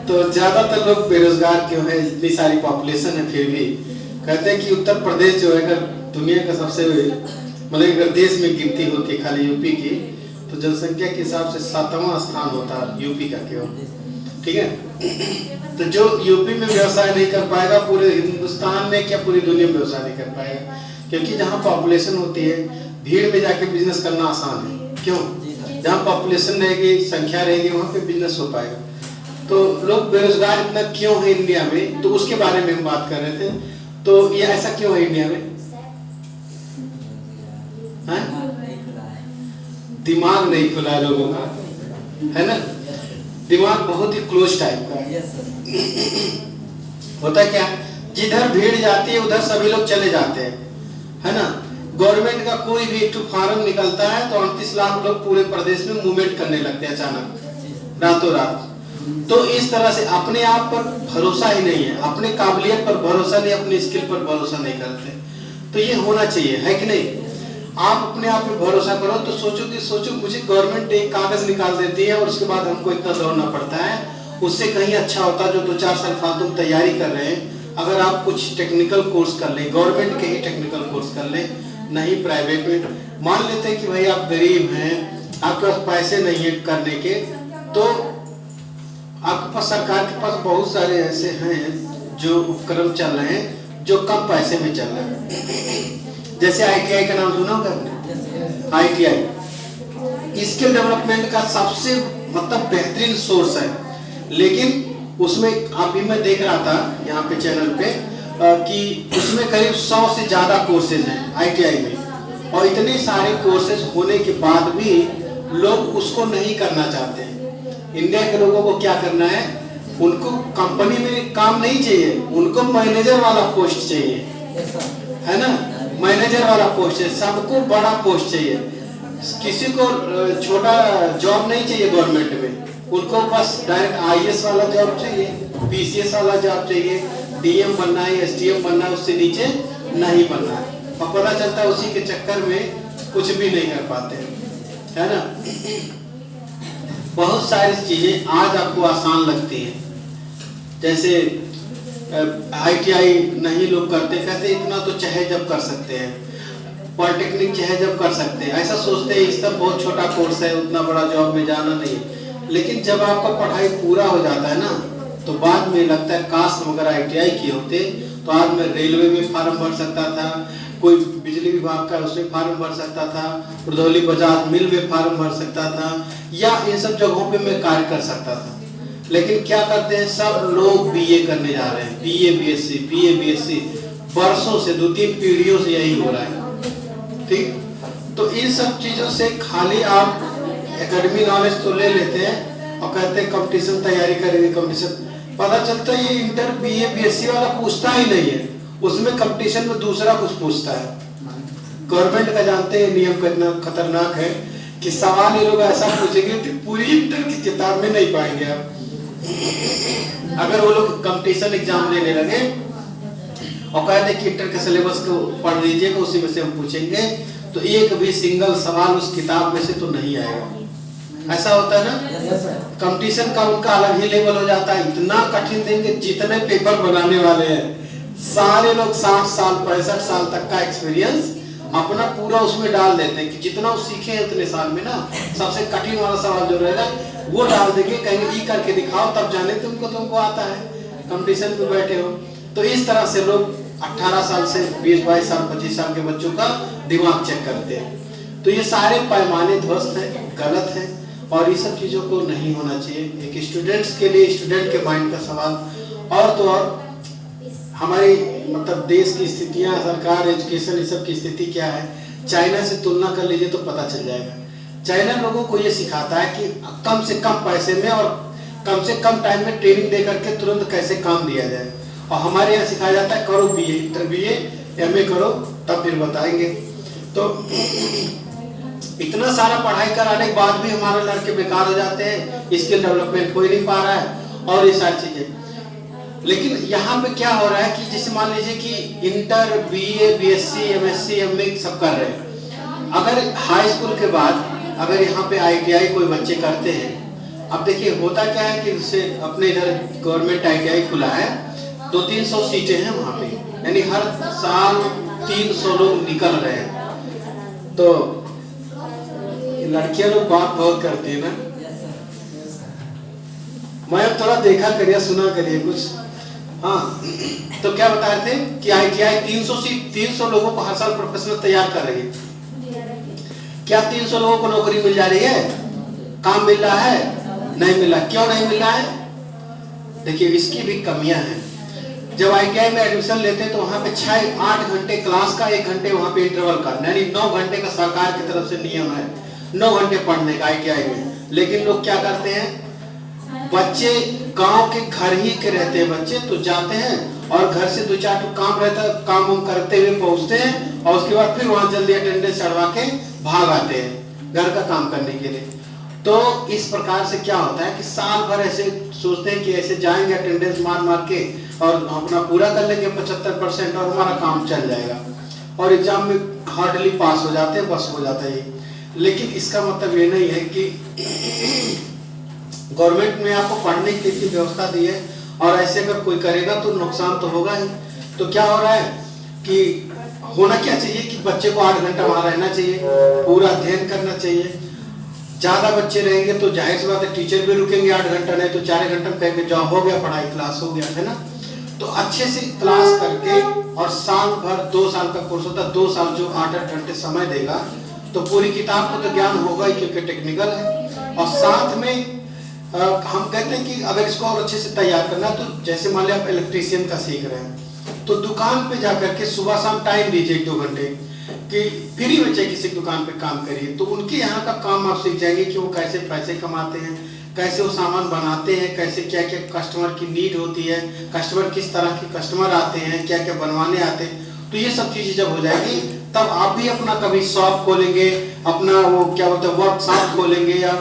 तो ज्यादातर लोग बेरोजगार क्यों है, इतनी सारी पॉपुलेशन है फिर भी कहते हैं कि उत्तर प्रदेश जो है अगर दुनिया का सबसे मतलब अगर देश में गिनती होती है खाली यूपी की, तो जनसंख्या के हिसाब से 7वां स्थान होता है यूपी का केवल। ठीक है, तो जो यूपी में व्यवसाय नहीं कर पाएगा पूरे हिंदुस्तान में क्या पूरी दुनिया में व्यवसाय नहीं कर पाएगा, क्योंकि जहाँ पॉपुलेशन होती है भीड़ में जाके बिजनेस करना आसान है। क्यों? जहाँ पॉपुलेशन रहेगी, संख्या रहेगी, वहाँ पे बिजनेस हो पाएगा। तो लोग बेरोजगार इतना क्यों है इंडिया में, तो उसके बारे में हम बात कर रहे थे। तो ये ऐसा क्यों है इंडिया में? दिमाग नहीं खुला है लोगों का, है ना? दिमाग बहुत ही क्लोज टाइप का है। होता क्या, जिधर भीड़ जाती है उधर सभी लोग चले जाते हैं, है ना? गवर्नमेंट का कोई भी एक फार्म निकलता है तो 38 लाख लोग पूरे प्रदेश में मूवमेंट करने लगते हैं अचानक रातों रात। तो इस तरह से अपने आप पर भरोसा ही नहीं है, अपने काबिलियत पर भरोसा नहीं, अपनी स्किल पर भरोसा नहीं करते। तो ये होना चाहिए, है कि नहीं? आप अपने आप पे भरोसा करो तो सोचो मुझे गवर्नमेंट एक कागज निकाल देती है और उसके बाद हमको इतना दौड़ना पड़ता है, उससे कहीं अच्छा होता जो 2-4 साल फालतू तैयारी कर रहे हैं। अगर आप कुछ टेक्निकल कोर्स कर लें, गवर्नमेंट के ही टेक्निकल कोर्स कर लें, नहीं प्राइवेट में। मान लेते हैं कि भाई आप गरीब हैं, आपके पास पैसे नहीं है करने के, तो आपके पास सरकार के पास बहुत सारे ऐसे हैं जो उपक्रम चल रहे हैं जो कम पैसे में चल रहे हैं। जैसे ITI का नाम सुना होगा आपने? ITI स्किल डेवलपमेंट का सबसे मतलब बेहतरीन सोर्स है, लेकिन उसमें अभी मैं देख रहा था यहाँ पे चैनल पे कि उसमें करीब 100 से ज्यादा कोर्सेज हैं ITI में, और इतने सारे कोर्सेज होने के बाद भी लोग उसको नहीं करना चाहते हैं। इंडिया के लोगों को क्या करना है, उनको कंपनी में काम नहीं चाहिए, उनको मैनेजर वाला पोस्ट चाहिए, है ना? मैनेजर वाला पोस्ट है, सबको बड़ा पोस्ट चाहिए, किसी को छोटा जॉब नहीं चाहिए गवर्नमेंट में। उनको बस डायरेक्ट IAS वाला जॉब चाहिए, PCS वाला जॉब चाहिए, DM बनना है, SDM बनना है, उससे नीचे नहीं बनना है। और पता चलता है उसी के चक्कर में कुछ भी नहीं कर पाते, है ना? बहुत सारी चीजें आज आपको आसान लगती हैं, जैसे ITI नहीं लोग करते, कहते इतना तो चाहे जब कर सकते हैं, पॉलिटेक्निक चाहे जब कर सकते हैं, ऐसा सोचते हैं इस सब बहुत छोटा कोर्स है, उतना बड़ा जॉब में जाना नहीं। लेकिन जब आपका पढ़ाई पूरा हो जाता है ना, तो बाद में लगता है काश हम अगर ITI किए होते तो आज मैं रेलवे में फार्म भर सकता था, कोई बिजली विभाग का उसमें फार्म भर सकता था, रुधौली बजाज मिल में फार्म भर सकता था, या इन सब जगहों पे मैं कार्य कर सकता था। लेकिन क्या करते हैं सब लोग BA करने जा रहे हैं, BA BSc BA BSc, वर्षों से 2-3 पीढ़ियों से यही हो रहा है। ठीक, तो इन सब चीजों से खाली आप एकेडमी नॉलेज तो ले लेते हैं और कहते हैं कंपटीशन तैयारी करेंगे, कंपटीशन, पता चलता है ये इंटर BA BSc वाला पूछता ही नहीं है, उसमें कंपटीशन में दूसरा कुछ पूछता है। गवर्नमेंट का जानते हैं नियम कितना खतरनाक है कि सवाल ये लोग ऐसा पूछेंगे कि पूरी इंटर की किताब में नहीं पाएंगे आप। अगर वो लोग कंपटीशन एग्जाम लेने लगे और कहते कि इंटर के सिलेबस को पढ़ लीजिएगा, उसी में से हम पूछेंगे, तो एक भी सिंगल सवाल उस किताब में से तो नहीं आएगा। ऐसा होता है ना? कंपटीशन का उनका अलग ही लेवल हो जाता है, इतना कठिन देंगे, जितने पेपर बनाने वाले हैं सारे लोग 60 साल 65 साल तक का एक्सपीरियंस अपना पूरा उसमें डाल देते हैं कि जितना वो सीखे हैं उतने साल में ना, सबसे कठिन वाला सवाल जो रहेगा वो डाल देंगे, कहेंगे ई करके दिखाओ तब जाने तुमको आता है, कंपटीशन में बैठे हो। तो इस तरह से लोग 18 साल से 20-22 साल 25 साल के बच्चों का दिमाग चेक करते हैं। तो ये सारे पैमाने ध्वस्त हैं, गलत हैं, और ये सब चीज़ों को नहीं होना चाहिए। एक स्टूडेंट्स के लिए, स्टूडेंट के माइंड का सवाल। और तो और हमारी मतलब देश की स्थितियाँ, सरकार, एजुकेशन, ये सब की स्थिति क्या है, चाइना से तुलना कर लीजिए तो पता चल जाएगा। चाइना लोगों को ये सिखाता है कि कम से कम पैसे में और कम से कम टाइम में ट्रेनिंग दे करके तुरंत कैसे काम दिया जाए, और हमारे यहाँ सिखाया जाता है करो BA, इंटर BA MA करो तब फिर बताएंगे। तो इतना सारा पढ़ाई कराने के बाद भी हमारे लड़के बेकार हो जाते हैं, स्किल डेवलपमेंट हो ही नहीं पा रहा है और ये सारी चीजें। लेकिन यहाँ पे क्या हो रहा है कि जैसे मान लीजिए कि inter BA BSc MSc MA सब कर रहे हैं, अगर हाई स्कूल के बाद अगर यहाँ पे ITI कोई बच्चे करते हैं, अब देखिए होता क्या है कि जैसे अपने इधर गवर्नमेंट ITI खुला है, 200-300 सीटें हैं वहाँ पे, यानी हर साल 300 लोग निकल रहे हैं। तो लड़कियां लोग बात बहुत करती है ना, मैं थोड़ा देखा करिए सुना करिए कुछ। हाँ, तो क्या बता रहे थे कि ITI 300 लोगों को हर साल प्रोफेशनल तैयार कर रही है। क्या 300 लोगों को नौकरी मिल जा रही है? काम मिल रहा है? नहीं मिला। क्यों नहीं मिल रहा है? देखिए इसकी भी कमियां हैं। जब ITI में एडमिशन लेते हैं तो वहां पे 6-8 घंटे क्लास का, 1 घंटे वहां पे इंटरवल का, यानी 9 घंटे का सरकार की तरफ से नियम है 9 घंटे पढ़ने का ITI में। लेकिन लोग क्या करते हैं, बच्चे गांव के घर ही के रहते हैं, बच्चे तो जाते हैं और घर से 2-4 काम रहता है, काम करते हुए पहुंचते हैं और उसके बाद फिर वहां जल्दी अटेंडेंस चढ़वा के भाग आते हैं घर का काम करने के लिए। तो इस प्रकार से क्या होता है कि साल भर ऐसे सोचते हैं कि ऐसे जाएंगे अटेंडेंस मार मार के और अपना पूरा कर लेंगे 75% और हमारा काम चल जाएगा, और एग्जाम में हार्डली पास हो जाते हैं, बस हो जाता है। लेकिन इसका मतलब ये नहीं है कि गवर्नमेंट ने आपको पढ़ने की इतनी व्यवस्था दी है और ऐसे अगर कोई करेगा तो नुकसान तो होगा ही। तो क्या हो रहा है कि होना क्या चाहिए कि बच्चे को 8 घंटा वहां रहना चाहिए, पूरा अध्ययन करना चाहिए। ज्यादा बच्चे रहेंगे तो जाहिर सी बात है टीचर भी रुकेंगे 8 घंटा, नहीं तो 4 घंटा में कहेंगे जाओ हो गया पढ़ाई, क्लास हो गया, है ना। तो अच्छे से क्लास करके और साल भर 2 साल का कोर्स होता है, 2 साल जो 8-8 घंटे समय देगा तो पूरी किताब को तो ज्ञान होगा ही क्योंकि टेक्निकल है। और साथ में हम कहते हैं कि अगर इसको और अच्छे से तैयार करना तो जैसे मान लिया आप इलेक्ट्रीशियन का सीख रहे हैं तो दुकान पे जाकर के सुबह शाम टाइम दीजिए 1-2 घंटे कि फ्री में चाहे किसी दुकान पे काम करिए, तो उनके यहाँ का काम आप सीख जाएंगे कि वो कैसे पैसे कमाते हैं, कैसे वो सामान बनाते हैं, कैसे क्या क्या कस्टमर की नीड होती है, कस्टमर किस तरह के कस्टमर आते हैं, क्या क्या बनवाने आते हैं। तो ये सब चीजें जब हो जाएगी तब आप भी अपना कभी शॉप खोलेंगे, अपना वो क्या बोलते हैं वर्कशॉप खोलेंगे या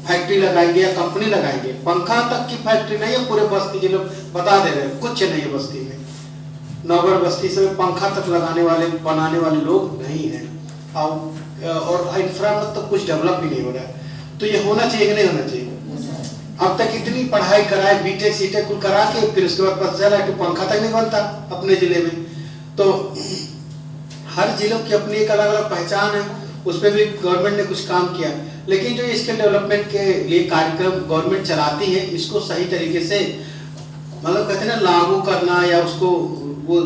फैक्ट्री लगाएंगे या कंपनी लगाएंगे। पंखा तक की फैक्ट्री नहीं है पूरे बस्ती के लोग बता दे रहे हैं, कुछ नहीं है बस्ती में, नौगर बस्ती से पंखा तक लगाने वाले बनाने वाले लोग नहीं है, और इंफ्रा में तो कुछ डेवलप भी नहीं हो रहा है। तो ये होना चाहिए कि नहीं होना चाहिए? अब तक इतनी पढ़ाई कराए, बीटेक सीटेक कुल करा के फिर उसके बाद पता चला कि पंखा तक नहीं बनता अपने जिले में। तो हर जिलों की अपनी एक अलग अलग पहचान है, उस पर भी गवर्नमेंट ने कुछ काम किया। लेकिन जो स्किल डेवलपमेंट के लिए कार्यक्रम गवर्नमेंट चलाती है, इसको सही तरीके से मतलब कहते हैं ना लागू करना, या उसको वो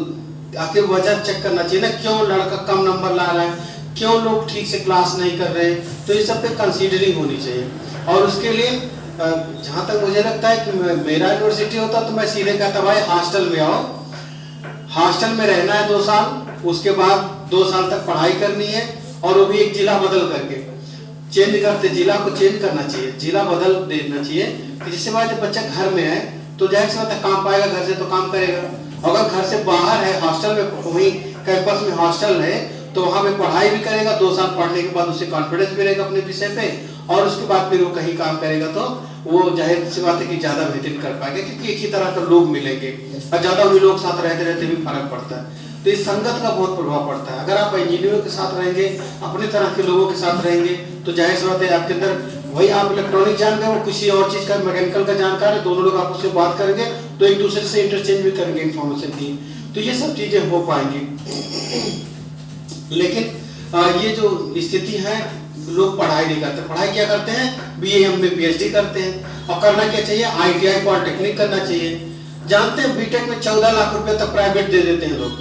आखिर वजह चेक करना चाहिए ना, क्यों लड़का कम नंबर ला रहा है, क्यों लोग ठीक से क्लास नहीं कर रहे हैं। तो ये सब पे कंसीडरिंग होनी चाहिए। और उसके लिए जहाँ तक मुझे लगता है कि मेरा यूनिवर्सिटी होता तो मैं सीधे कहता भाई हॉस्टल में आओ, हॉस्टल में रहना है 2 साल, उसके बाद 2 साल तक पढ़ाई करनी है, और वो भी एक जिला बदल करके चेंज करते, जिला को चेंज करना चाहिए, जिला बदल देना चाहिए कि जिससे बाद जब बच्चा घर में है तो जाहिर सी बात है काम पाएगा, घर से तो काम करेगा। अगर घर से बाहर है हॉस्टल में, वहीं कैंपस में हॉस्टल है तो वहां पे पढ़ाई भी करेगा, 2 साल पढ़ने के बाद उसे कॉन्फिडेंस भी रहेगा अपने विषय पे, और उसके बाद फिर वो कहीं काम करेगा तो वो जाहिर सी बात है कि ज्यादा बेहतरीन कर पाएगा, क्योंकि एक ही तरह के लोग मिलेंगे और ज्यादा उन्हीं लोग साथ रहते रहते भी फर्क पड़ता है। तो इस संगत का बहुत प्रभाव पड़ता है। अगर आप इंजीनियरों के साथ रहेंगे, अपने तरह के लोगों के साथ रहेंगे, तो जाहिर सी बात है आपके अंदर वही, आप इलेक्ट्रॉनिक जान गए, वो किसी और चीज का मैकेनिकल का जानकार है, दोनों लोग आपस में बात करेंगे तो एक दूसरे से इंटरचेंज भी करेंगे इन्फॉर्मेशन की, तो ये सब चीजें हो पाएंगी। लेकिन ये जो स्थिति है, लोग पढ़ाई नहीं करते। पढ़ाई क्या करते हैं? BA MA PhD करते हैं। और करना क्या चाहिए? ITI पॉलिटेक्निक करना चाहिए। जानते हैं बीटेक में 14 लाख रुपए तक प्राइवेट दे देते हैं लोग,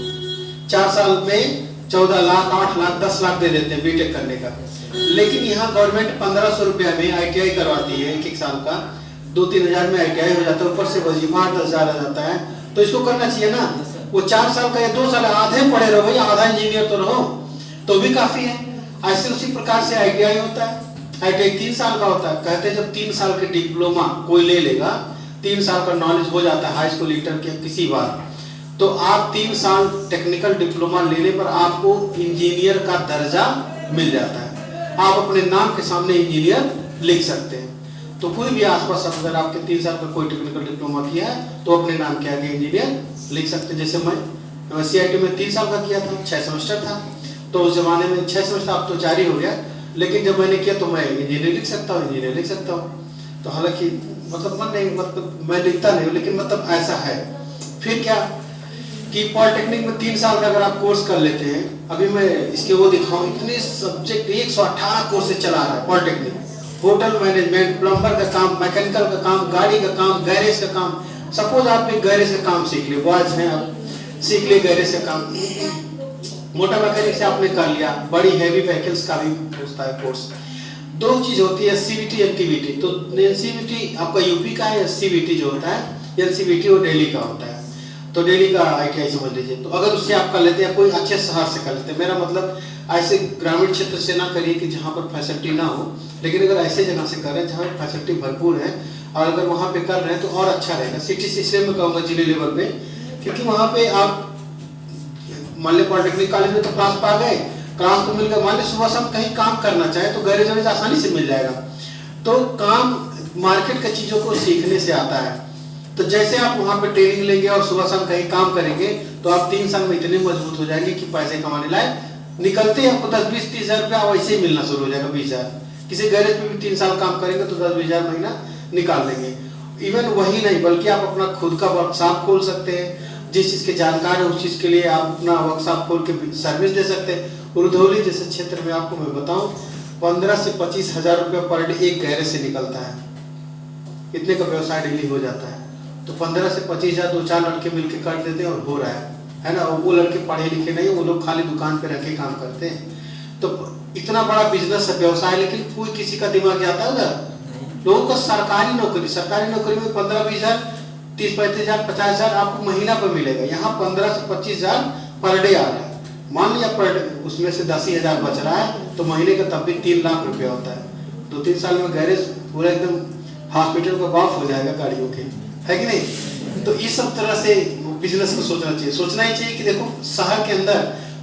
4 साल में 14 लाख, 8 लाख, 10 लाख दे देते हैं बीटेक करने का। लेकिन यहाँ गवर्नमेंट 1500 रुपया में ITI करवाती है, 1-1 साल का 2-3 हजार में ITI हो जाता है, ऊपर से वजीफा 10,000 आ जाता है। तो इसको करना चाहिए ना। वो 4 साल का या 2 साल आधे पढ़े रहो भैया, आधा इंजीनियर तो रहो तो भी काफी है। ऐसे उसी प्रकार से ITI होता है। ITI 3 साल का होता है। कहते हैं जब 3 साल के डिप्लोमा कोई ले लेगा, 3 साल का नॉलेज हो जाता है हाई स्कूल इंटर के किसी बार, तो आप 3 साल टेक्निकल डिप्लोमा लेने पर आपको इंजीनियर का दर्जा मिल जाता है। आप अपने नाम के सामने इंजीनियर लिख सकते हैं। तो कोई भी आसपास अगर आपके 3 साल का कोई टेक्निकल डिप्लोमा किया है तो अपने नाम के आगे इंजीनियर लिख सकते हैं। जैसे मैं CIT में 3 साल का किया था, 6 सेमेस्टर था, तो उस जमाने में 6 सेमेस्टर, अब तो 4 ही हो गया, लेकिन जब मैंने किया तो मैं इंजीनियर लिख सकता हूँ, इंजीनियर लिख सकता हूँ। तो हालांकि मतलब मन नहीं, मतलब मैं लिखता नहीं हूँ, लेकिन मतलब ऐसा है। फिर क्या कि पॉलिटेक्निक में 3 साल का अगर आप कोर्स कर लेते हैं, अभी मैं इसके वो दिखाऊं, इतने सब्जेक्ट 118 कोर्सेज चला रहा है पॉलिटेक्निक। होटल मैनेजमेंट, प्लम्बर का काम, मैकेनिकल का काम, गाड़ी का काम, गैरेज का काम। सपोज आप एक गैरेज का काम सीख लिए, बॉयज हैं आप सीख लिए गैरेज का काम, मोटर मैकेनिक से आपने कर लिया, बड़ी हैवी व्हीकल्स का भी होता है कोर्स। 2 चीज होती है, एससीबीटी एक्टिविटी। तो एनसीबीटी आपका यूपी का है, एससीबीटी जो होता है एनसीबीटी वो दिल्ली का होता है। तो दिल्ली का आईटीआई समझ लीजिए। तो अगर उससे आप कर लेते हैं, कोई अच्छे शहर से कर लेते हैं, मेरा मतलब ऐसे ग्रामीण क्षेत्र से ना करिए कि जहाँ पर फैसिलिटी ना हो, लेकिन अगर ऐसे जगह से कर रहे हैं जहाँ फैसिलिटी भरपूर है, और अगर वहाँ पे कर रहे हैं तो और अच्छा रहेगा। सिटी सिस्टम में कहूँगा जिले लेवल पे, क्योंकि वहाँ पे आप मान लीजिए पॉलिटेक्निक कॉलेज में तो क्लास पा गए, क्लास तो मिल गया, मान लीजिए सुबह शाम कहीं काम करना चाहे तो गैरेज वैरेज आसानी से मिल जाएगा। तो काम मार्केट की चीज़ों को सीखने से आता है। तो जैसे आप वहाँ पे ट्रेनिंग लेंगे और सुबह शाम कहीं काम करेंगे, तो आप 3 साल में इतने मजबूत हो जाएंगे कि पैसे कमाने लायक निकलते हैं। आपको 10-20-30 हज़ार रुपया वैसे ही मिलना शुरू हो जाएगा, 20 हज़ार। किसी गैरेज में भी 3 साल काम करेंगे तो 10-20 हज़ार महीना निकाल लेंगे। इवन वही नहीं, बल्कि आप अपना खुद का वर्कशॉप खोल सकते हैं। जिस चीज़ के जानकार है उस चीज़ के लिए आप अपना वर्कशॉप खोल के सर्विस दे सकते हैं। रुधौली जैसे क्षेत्र में आपको मैं बताऊं, 15 से 25 हज़ार रुपया पर डे एक गैरेज से निकलता है। इतने का व्यवसाय डेली हो जाता है। तो 15 से 25 हज़ार 2-4 लड़के मिलकर कर देते हैं और हो रहा है ना। वो लड़के पढ़े लिखे नहीं, वो लोग खाली दुकान पे रह के काम करते हैं। तो इतना बड़ा बिजनेस है, व्यवसाय, लेकिन कोई किसी का दिमाग जाता है उधर। लोगों का सरकारी नौकरी में 15-20 हज़ार, 30-35 हज़ार, 50 हज़ार आपको महीना पर मिलेगा। यहाँ 15 से 25 हज़ार पर डे आ रहा है। मान लिया पर डे उसमें से 10 ही हज़ार बच रहा है, तो महीने का तब भी 3 लाख रुपया होता है। 2-3 साल में गैरेज पूरा एकदम हॉस्पिटल का बाप हो जाएगा गाड़ियों के, है कि नहीं। तो इस सब तरह से बिजनेस को सोचना चाहिए। सोचना ही चाहिए कि देखो शहर के अंदर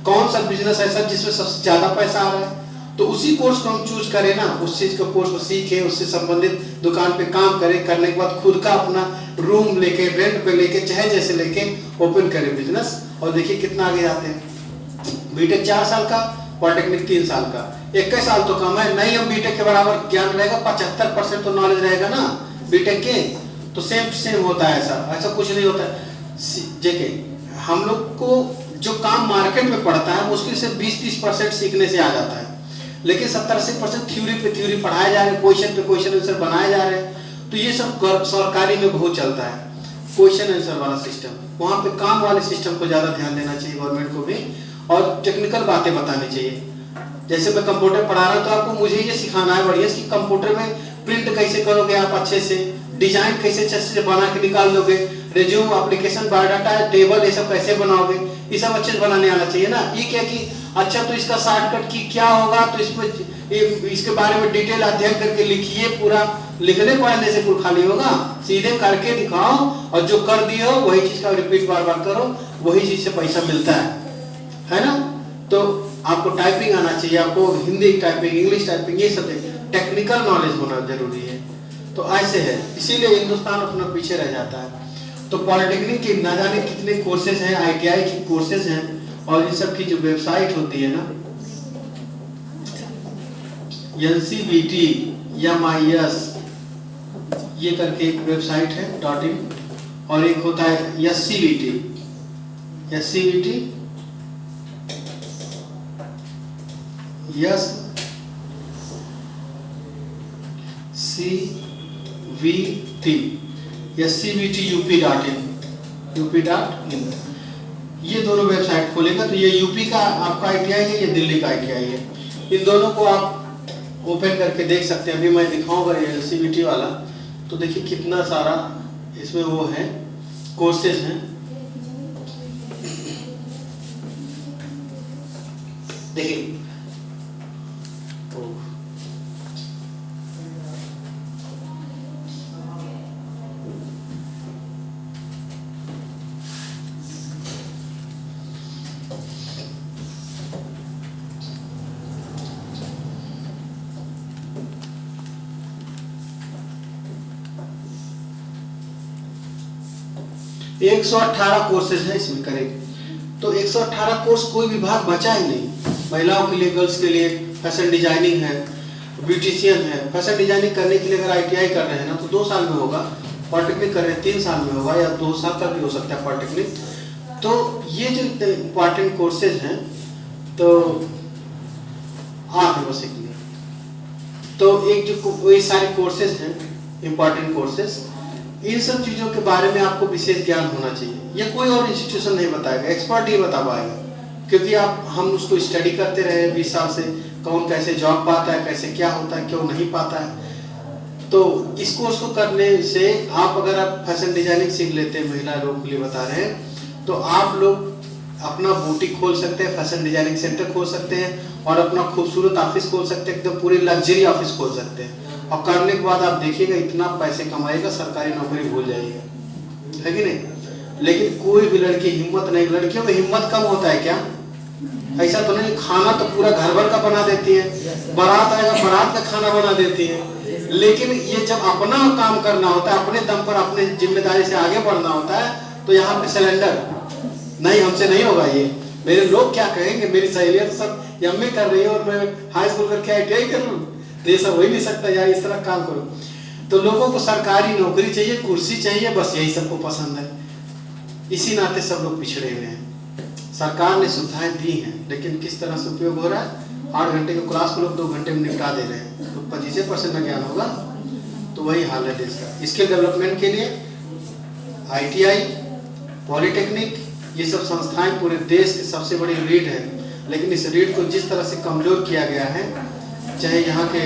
कौन सा बिजनेस ऐसा जिसमें सबसे ज्यादा पैसा आ रहा है, तो उसी कोर्स को हम चूज करें ना, उस चीज का कोर्स को सीखे, उससे संबंधित दुकान पे काम करें, करने के बाद खुद का अपना रूम लेके, रेंट पे लेके, चाहे जैसे लेके ओपन करें बिजनेस, और देखिए कितना आगे जाते हैं। बीटेक 4 साल का, पॉलिटेक्निक 3 साल का, 21 साल तो कम है नहीं। हम बीटेक के बराबर ज्ञान रहेगा, 75% तो नॉलेज रहेगा ना बीटेक के। तो सेम होता है, ऐसा कुछ नहीं होता है। देखिए हम लोग को जो काम मार्केट में पड़ता है मुश्किल से 20-30% सीखने से आ जाता है, लेकिन 70-80% थ्योरी पे थ्योरी पढ़ाए जा रहे हैं, क्वेश्चन पे क्वेश्चन आंसर बनाए जा रहे हैं। तो ये सब सरकारी में बहुत चलता है, क्वेश्चन आंसर वाला सिस्टम। वहाँ पे काम वाले सिस्टम को ज़्यादा ध्यान देना चाहिए गवर्नमेंट को भी, और टेक्निकल बातें बतानी चाहिए। जैसे मैं कंप्यूटर पढ़ा रहा हूँ तो आपको मुझे ये सिखाना है बढ़िया कि कंप्यूटर में प्रिंट कैसे करोगे आप अच्छे से, डिजाइन कैसे अच्छे से बना के निकाल लोगे, रिज्यूम, एप्लीकेशन, बायोडाटा, टेबल, ये सब कैसे बनाओगे, ये सब अच्छे से बनाने आना चाहिए ना। ये क्या कि अच्छा तो इसका शॉर्टकट की क्या होगा, तो इसके बारे में डिटेल अध्ययन करके लिखिए। पूरा लिखने पढ़ने से पूरा खाली होगा, सीधे करके दिखाओ, और जो कर दिए हो वही चीज का रिपीट बार बार करो, वही चीज से पैसा मिलता है ना। तो आपको टाइपिंग आना चाहिए, आपको हिंदी टाइपिंग, इंग्लिश टाइपिंग, ये सब टेक्निकल नॉलेज होना जरूरी है। तो ऐसे है, इसीलिए हिंदुस्तान अपना पीछे रह जाता है। तो पॉलिटेक्निक के ना जाने कितने कोर्सेज हैं, आईटीआई की कोर्सेज हैं, और इन सब की जो वेबसाइट होती है ना, NCVT या MIS ये करके एक वेबसाइट है .in, और एक होता है SCVT UP.in, ये दोनों वेबसाइट खोलेगा। तो ये यूपी का आपका आईटीआई है, ये दिल्ली का आईटीआई है। इन दोनों को आप ओपन करके देख सकते हैं। अभी मैं दिखाऊंगा SCVT वाला, तो देखिए कितना सारा इसमें वो है, कोर्सेज हैं। देखिए तो 118 कोर्सेज है इसमें करेंगे। तो 118 कोर्स, कोई विभाग बचा ही नहीं। महिलाओं के लिए, गर्ल्स के लिए फैशन डिजाइनिंग है, ब्यूटिशियन है। फैशन डिजाइनिंग करने के लिए अगर ITI कर रहे हैं ना तो 2 साल में होगा, पॉलिटेक्निक कर रहे हैं 3 साल में होगा, या 2 साल तक भी हो सकता है पॉलिटेक्निक। तो ये जो इम्पॉर्टेंट कोर्सेज हैं तो आप बस एक तो एक जो ये सारे कोर्सेज हैं इम्पॉर्टेंट कोर्सेज, इन सब चीज़ों के बारे में आपको विशेष ज्ञान होना चाहिए। ये कोई और इंस्टीट्यूशन नहीं बताएगा, एक्सपर्ट ही बता पाएगा, क्योंकि हम उसको स्टडी करते रहे 20 साल से, कौन कैसे जॉब पाता है, कैसे क्या होता है, क्यों नहीं पाता है। तो इस कोर्स को करने से अगर आप फैशन डिजाइनिंग सीख लेते हैं, महिला लोगों के लिए बता रहे हैं, तो आप लोग अपना बुटीक खोल सकते हैं, फैशन डिजाइनिंग सेंटर खोल सकते हैं और अपना खूबसूरत ऑफिस खोल सकते हैं, एकदम पूरी लग्जरी ऑफिस खोल सकते हैं। और करने के बाद आप देखिएगा इतना पैसे कमाएगा, सरकारी नौकरी भूल जाइएगा, है कि नहीं। लेकिन कोई भी लड़की हिम्मत नहीं, लड़कियों में हिम्मत कम होता है क्या? ऐसा तो नहीं, खाना तो पूरा घर भर का बना देती है, बारात आएगा बारात का खाना बना देती है। लेकिन ये जब अपना काम करना होता है, अपने दम पर अपने जिम्मेदारी से आगे बढ़ना होता है, तो यहाँ पे सिलेंडर नहीं, हमसे नहीं होगा ये, मेरे लोग क्या कहेंगे, मेरी सहेलियां तो सब MA कर रही है और मैं हाई स्कूल करके ITI कर लूँ, तो ये सब हो ही नहीं सकता यार, इस तरह काम करो। तो लोगों को सरकारी नौकरी चाहिए, कुर्सी चाहिए, बस यही सबको पसंद है। इसी नाते सब लोग पिछड़े हुए हैं। सरकार ने सुविधाएं दी हैं, लेकिन किस तरह से उपयोग हो रहा है? 8 घंटे की क्लास को लोग 2 घंटे में निपटा दे रहे हैं, तो 25% न ज्ञान होगा, तो वही हाल है देश का। स्किल डेवलपमेंट के लिए ITI, पॉलिटेक्निक, ये सब संस्थाएं पूरे देश की सबसे बड़ी रीढ़ है, लेकिन इस रीढ़ को जिस तरह से कमजोर किया गया है, चाहे यहाँ के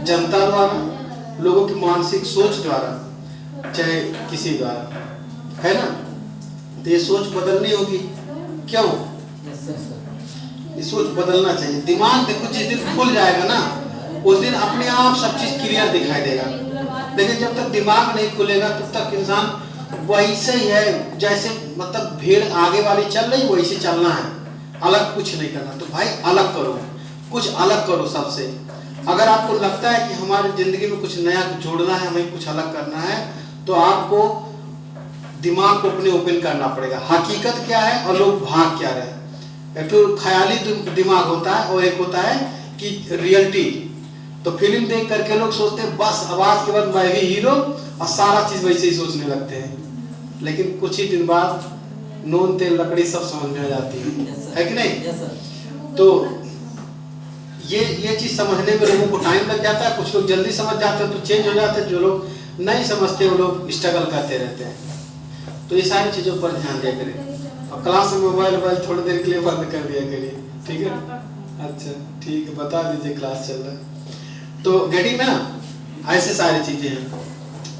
जनता द्वारा, लोगों की मानसिक सोच द्वारा, चाहे किसी द्वारा, है ना, तो ये सोच बदलनी होगी। क्यों? ये सोच बदलना चाहिए। दिमाग देखो जिस दिन खुल जाएगा ना, उस दिन अपने आप सब चीज क्लियर दिखाई देगा। लेकिन जब तक दिमाग नहीं खुलेगा तब तक इंसान वैसे ही है, जैसे मतलब भीड़ आगे वाली चल रही वैसे चलना है, अलग कुछ नहीं करना। तो भाई अलग करो, कुछ अलग करो सबसे। अगर आपको लगता है कि हमारी जिंदगी में कुछ नया जोड़ना है, हमें कुछ अलग करना है, तो आपको दिमाग को अपने ओपन करना पड़ेगा। हकीकत क्या है और लोग भाग क्या रहे हैं। एक तो ख्याली दिमाग होता है और एक होता है कि रियलिटी। तो फिल्म देख करके लोग सोचते हैं बस आवाज के बाद मैं भी हीरो, और सारा चीज वैसे ही सोचने लगते हैं। लेकिन कुछ ही दिन बाद नून तेल लकड़ी सब समझ में आ जाती है कि नहीं? तो ये चीज समझने में लोगों को टाइम लग जाता है। कुछ लोग जल्दी समझ जाते हैं तो चेंज हो जाते हैं, जो लोग नहीं समझते वो लोग स्ट्रगल करते रहते हैं। तो ये सारी चीजों पर ध्यान दिया करें। और क्लास में मोबाइल थोड़ी देर के लिए बंद कर दिया करिए, ठीक है? अच्छा ठीक है, बता दीजिए क्लास चल रहा है। तो गेटिंग ना, ऐसे सारी चीजें हैं।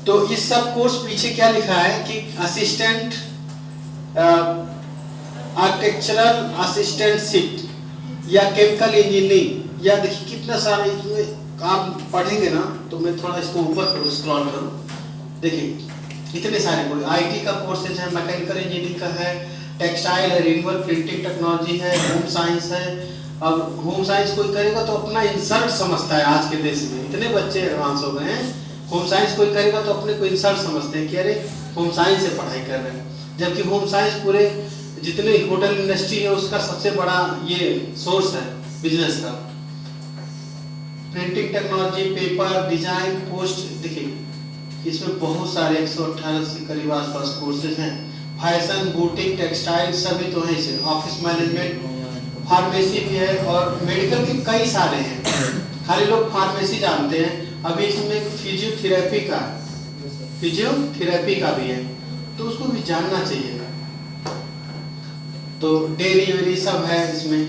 तो इस सब कोर्स पीछे क्या लिखा है कि असिस्टेंट आर्किटेक्चरल असिस्टेंटशिप या केमिकल इंजीनियरिंग, या देखिए कितना सारा इसमें आप पढ़ेंगे ना, तो मैं थोड़ा इसको ऊपर करूँ, स्क्रॉल करूँ, देखिए इतने सारे कोई IT का कोर्सेज है, मैकेनिकल इंजीनियरिंग का है, टेक्सटाइल है, रिन्यूएबल प्रिंटिंग टेक्नोलॉजी है, होम साइंस है। अब होम साइंस कोई करेगा तो अपना इंसर्ट समझता है। आज के देश में इतने बच्चे एडवांस हो गए हैं, होम साइंस कोई करेगा तो अपने को इंसर्ट समझते हैं कि अरे होम साइंस से पढ़ाई कर रहे हैं। जबकि होम साइंस पूरे जितने होटल इंडस्ट्री है उसका सबसे बड़ा ये सोर्स है बिजनेस का। Printing technology, paper design, post, देखिए इसमें बहुत सारे 118 से करीब आसपास कोर्सेज हैं। फैशन, बुटीक, टेक्सटाइल सभी तो है इसे। ऑफिस मैनेजमेंट, फार्मेसी भी है और मेडिकल के कई सारे हैं। खाली लोग फार्मेसी जानते हैं। अभी इसमें फिजियोथेरेपी का भी है, तो उसको भी जानना चाहिए। तो डेयरी वेरी सब है इसमें।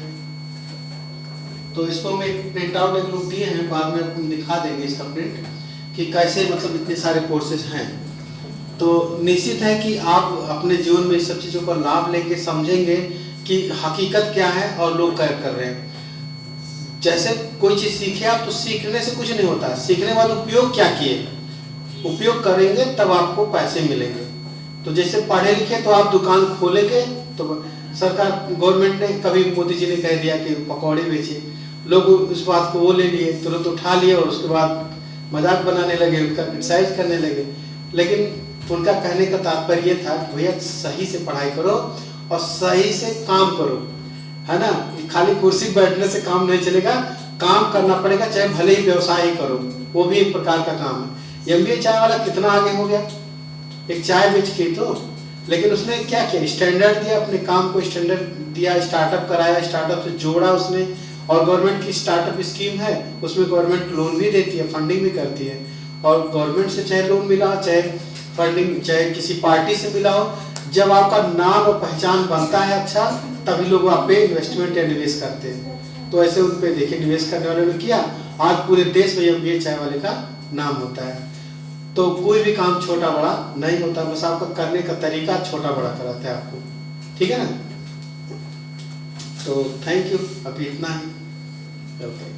तो इसको मैं प्रिंट आउट एक लोग दिए हैं, बाद में आपको दिखा देंगे इसका प्रिंट कि कैसे मतलब इतने सारे कोर्सेज हैं। तो निश्चित है कि आप अपने जीवन में इस सब चीज़ों का लाभ लेके समझेंगे कि हकीकत क्या है और लोग क्या कर रहे हैं। जैसे कोई चीज़ सीखे आप, तो सीखने से कुछ नहीं होता, सीखने वाले उपयोग क्या किए, उपयोग करेंगे तब आपको पैसे मिलेंगे। तो जैसे पढ़े लिखे तो आप दुकान खोलेंगे, तो सरकार गवर्नमेंट ने कभी मोदी जी ने कह दिया कि पकौड़े बेचिए, लोग उस बात को वो ले लिए, तुरंत उठा लिए और उसके बाद मजाक बनाने लगे, उनका क्रिटिसाइज करने लगे। लेकिन उनका कहने का तात्पर्य ये था कि भैया सही से पढ़ाई करो और सही से काम करो, है ना। खाली कुर्सी बैठने से काम नहीं चलेगा, काम करना पड़ेगा, चाहे भले ही व्यवसाय ही करो, वो भी एक प्रकार का काम है। एमबीए चाय वाला कितना आगे हो गया, एक चाय बेच के तो, लेकिन उसने क्या किया, स्टैंडर्ड दिया, अपने काम को स्टैंडर्ड दिया, स्टार्टअप कराया, स्टार्टअप से जोड़ा उसने, और गवर्नमेंट की स्टार्टअप स्कीम है, उसमें गवर्नमेंट लोन भी देती है, फंडिंग भी करती है, और गवर्नमेंट से चाहे लोन मिला, चाहे फंडिंग, चाहे किसी पार्टी से मिला हो, जब आपका नाम और पहचान बनता है अच्छा, तभी लोग आप पे इन्वेस्टमेंट या निवेश करते हैं। तो ऐसे उन पे देखिए निवेश करने वाले ने किया, आज पूरे देश में एमबीए चाय वाले का नाम होता है। तो कोई भी काम छोटा बड़ा नहीं होता, बस आपका करने का तरीका छोटा बड़ा कराता है आपको, ठीक है ना। तो थैंक यू, अभी इतना ही, ओके।